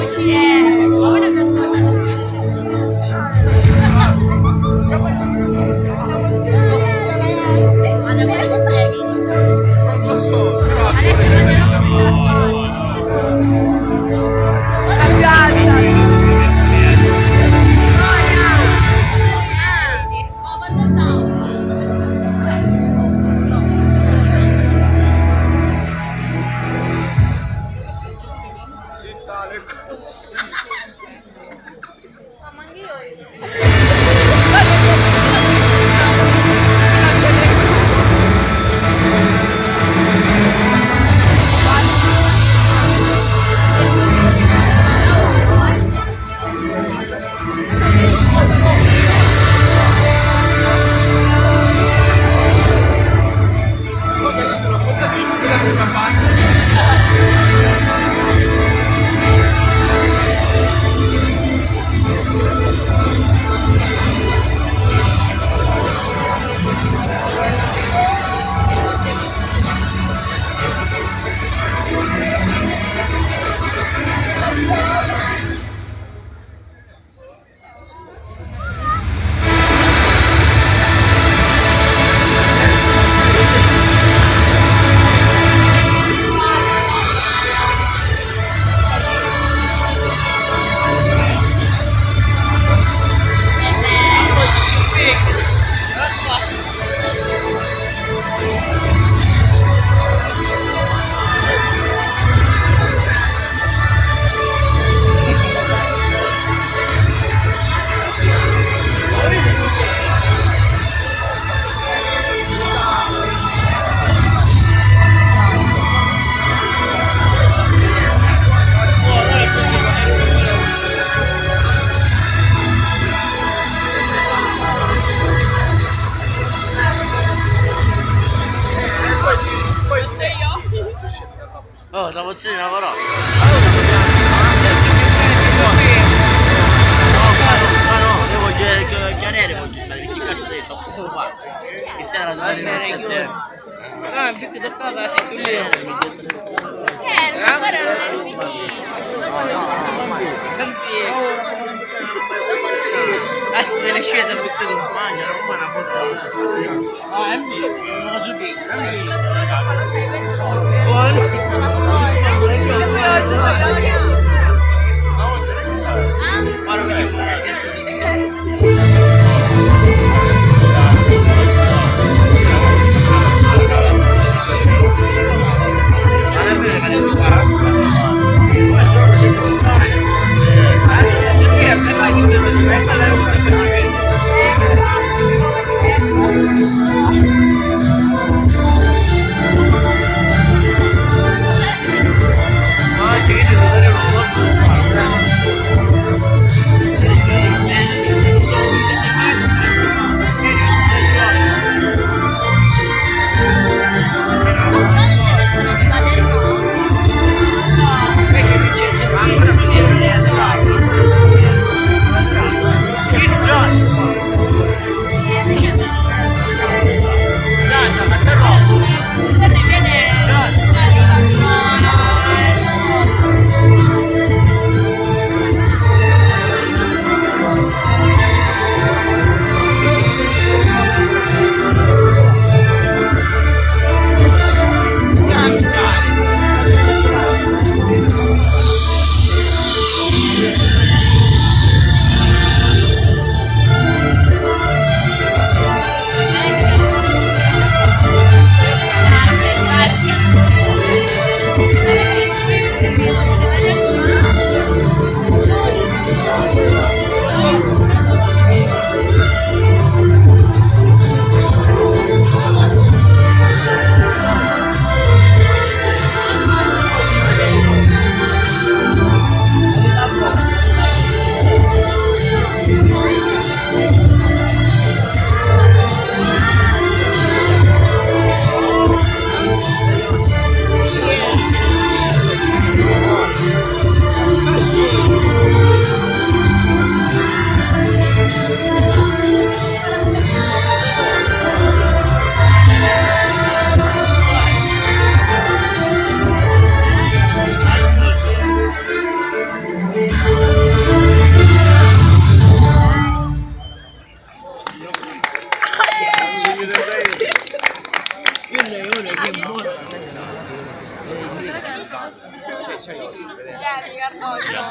lo so, Adesso non glielo come se la sì, tale. Vabbè, sono portati la prima parte. Oh, stavo facendo una parola. No, io voglio chiarire, voglio stare che cazzo sei, sto proprio qua. Che stai la tua Ah, perché toccava si chiudeva. ancora Aspetta, le scelte perché tu mangia, non fa una foto. ah, è mio, non lo so più. Oggi che c'hai oggi? Oggi no.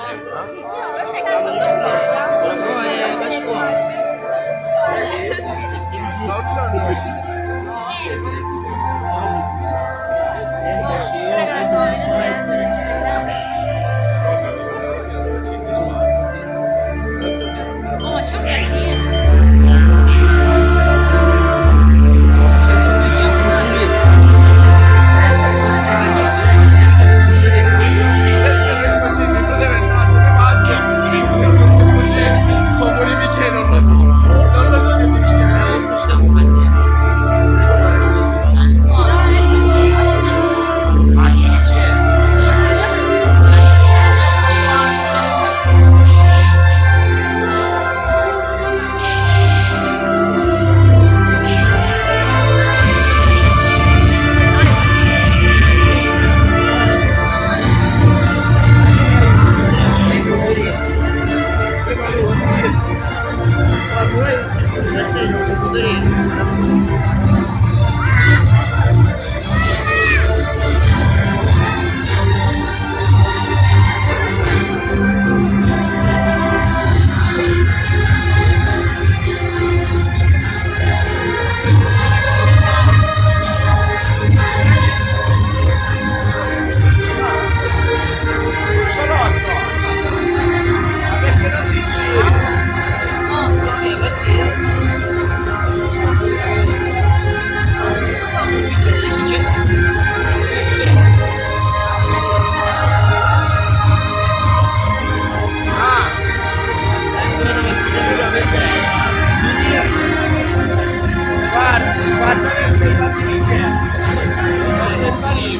Oh, ma c'è un casino. C'è il passaggio deve naso, mi batte. Come mi che non lo so. Non lo so che mi chiede. Guarda verso il Bativice, osserva lì.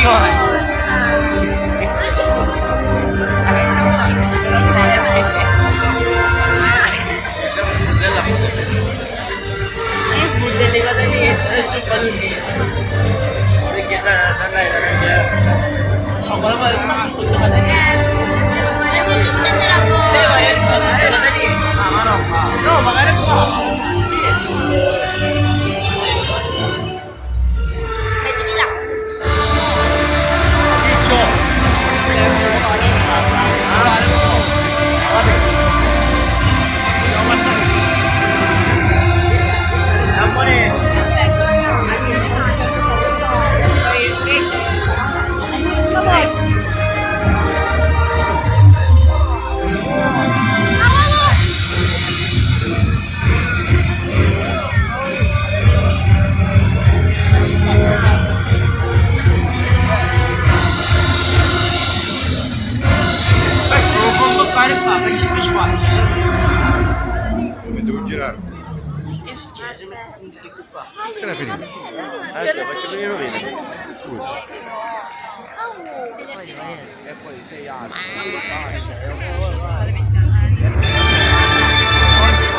Sibuk delle cose lì, sono palunese. Perché la sandaia non c'è. Ma quello poi ma si può giocare lì. Ah, ma no, no, magari qua. Come devo girare? Che era finito? Faccio venire un video. Scusa. E poi sei altro.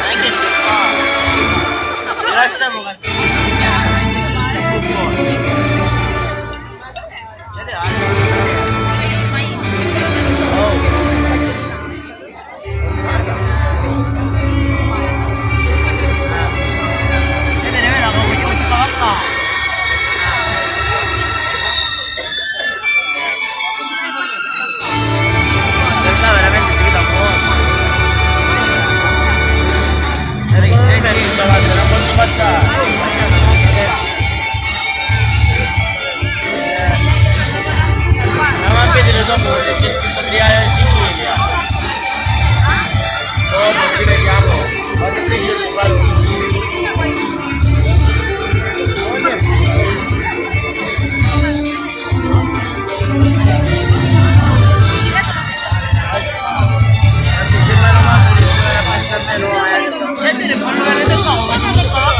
Anche se qua lasciamo questo dopo c'è scritto Triale Sicilia. Dopo ci vediamo quando finisce lo spazio. Senti le palle del nuovo, ma non sto a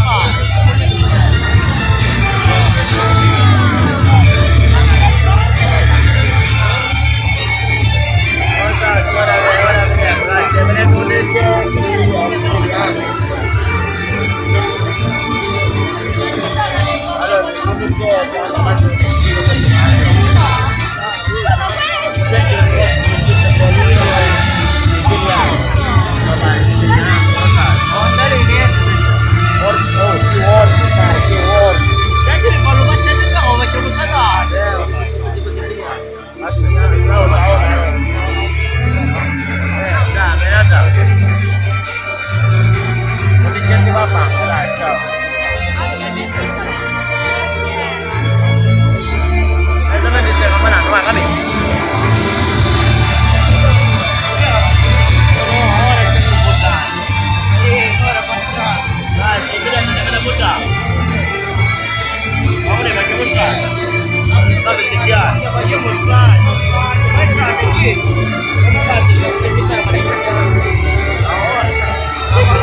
Come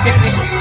fate?